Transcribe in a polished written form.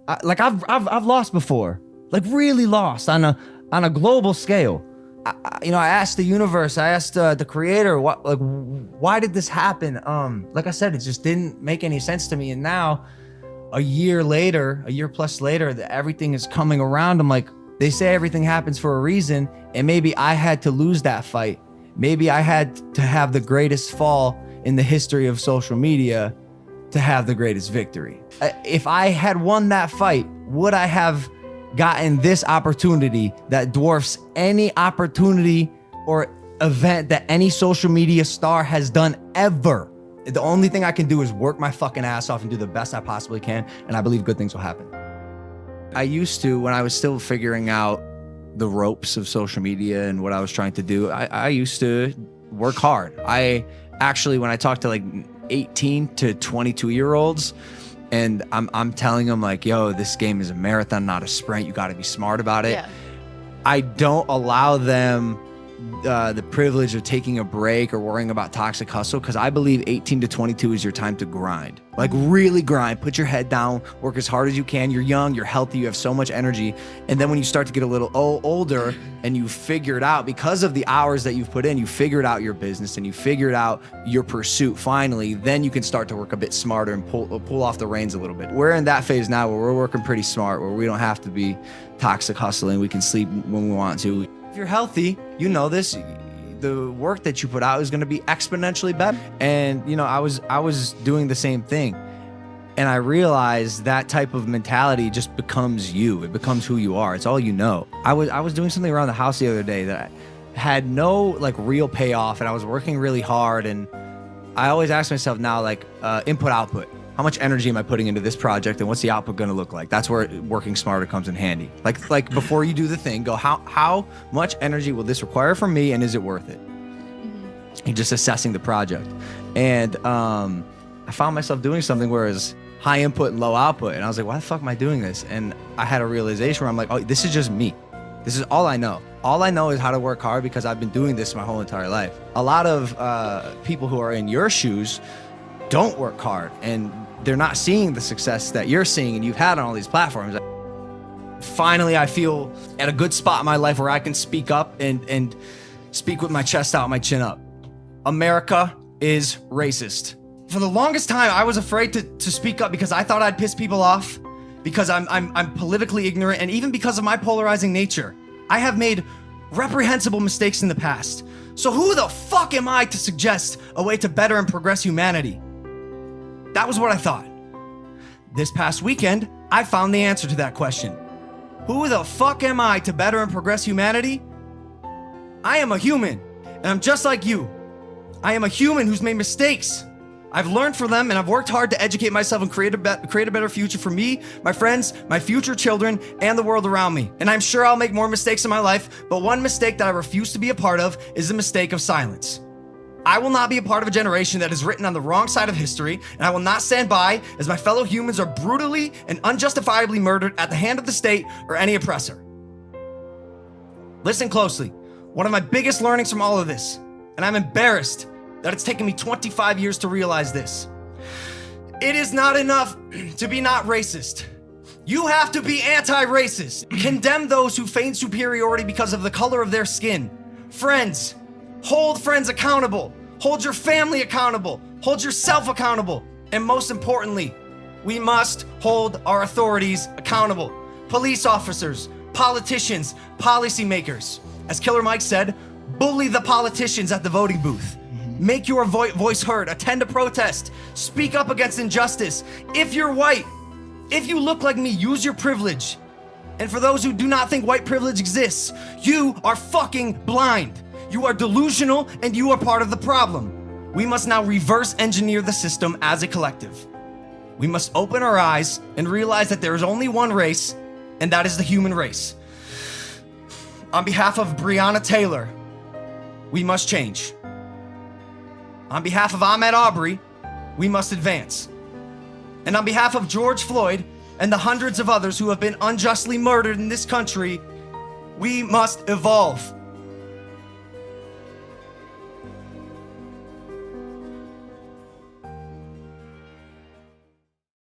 I've lost before, like really lost on a global scale. I asked the universe, I asked the creator, why did this happen? Like I said, it just didn't make any sense to me. And now a year plus later, that everything is coming around. I'm like, they say everything happens for a reason. And maybe I had to lose that fight. Maybe I had to have the greatest fall in the history of social media to have the greatest victory. If I had won that fight, would I have gotten this opportunity that dwarfs any opportunity or event that any social media star has done ever? The only thing I can do is work my fucking ass off and do the best I possibly can, and I believe good things will happen. I used to, when I was still figuring out the ropes of social media and what I was trying to do, I used to work hard. I actually, when I talk to like 18 to 22 year olds, and I'm telling them like, yo, this game is a marathon, not a sprint. You got to be smart about it. Yeah. I don't allow them the privilege of taking a break or worrying about toxic hustle, because I believe 18 to 22 is your time to grind. Like really grind, put your head down, work as hard as you can. You're young, you're healthy, you have so much energy. And then when you start to get a little older and you figure it out, because of the hours that you've put in, you figured out your business and you figured out your pursuit finally, then you can start to work a bit smarter and pull off the reins a little bit. We're in that phase now where we're working pretty smart, where we don't have to be toxic hustling. We can sleep when we want to. If you're healthy, you know this, the work that you put out is going to be exponentially better. And I was doing the same thing, and I realized that type of mentality just becomes you. It becomes who you are. It's all you know. I was doing something around the house the other day that had no like real payoff, and I was working really hard, and I always ask myself now, like input output. How much energy am I putting into this project, and what's the output going to look like? That's where working smarter comes in handy. Like before you do the thing, go, how much energy will this require from me, and is it worth it? And just assessing the project. And I found myself doing something where it's high input and low output, and I was like, why the fuck am I doing this? And I had a realization where I'm like, oh, this is just me. This is all I know. All I know is how to work hard, because I've been doing this my whole entire life. A lot of people who are in your shoes don't work hard, and they're not seeing the success that you're seeing and you've had on all these platforms. Finally, I feel at a good spot in my life where I can speak up and speak with my chest out, my chin up. America is racist. For the longest time, I was afraid to speak up because I thought I'd piss people off, because I'm politically ignorant, and even because of my polarizing nature. I have made reprehensible mistakes in the past. So who the fuck am I to suggest a way to better and progress humanity? That was what I thought. This past weekend, I found the answer to that question. Who the fuck am I to better and progress humanity? I am a human, and I'm just like you. I am a human who's made mistakes. I've learned from them, and I've worked hard to educate myself and create a better future for me, my friends, my future children, and the world around me. And I'm sure I'll make more mistakes in my life, but one mistake that I refuse to be a part of is the mistake of silence. I will not be a part of a generation that is written on the wrong side of history, and I will not stand by as my fellow humans are brutally and unjustifiably murdered at the hand of the state or any oppressor. Listen closely. One of my biggest learnings from all of this, and I'm embarrassed that it's taken me 25 years to realize this. It is not enough to be not racist. You have to be anti-racist. Condemn those who feign superiority because of the color of their skin. Friends, hold friends accountable. Hold your family accountable. Hold yourself accountable. And most importantly, we must hold our authorities accountable. Police officers, politicians, policymakers. As Killer Mike said, bully the politicians at the voting booth. Make your voice heard. Attend a protest. Speak up against injustice. If you're white, if you look like me, use your privilege. And for those who do not think white privilege exists, you are fucking blind. You are delusional, and you are part of the problem. We must now reverse engineer the system as a collective. We must open our eyes and realize that there is only one race, and that is the human race. On behalf of Breonna Taylor, we must change. On behalf of Ahmaud Arbery, we must advance. And on behalf of George Floyd and the hundreds of others who have been unjustly murdered in this country, we must evolve.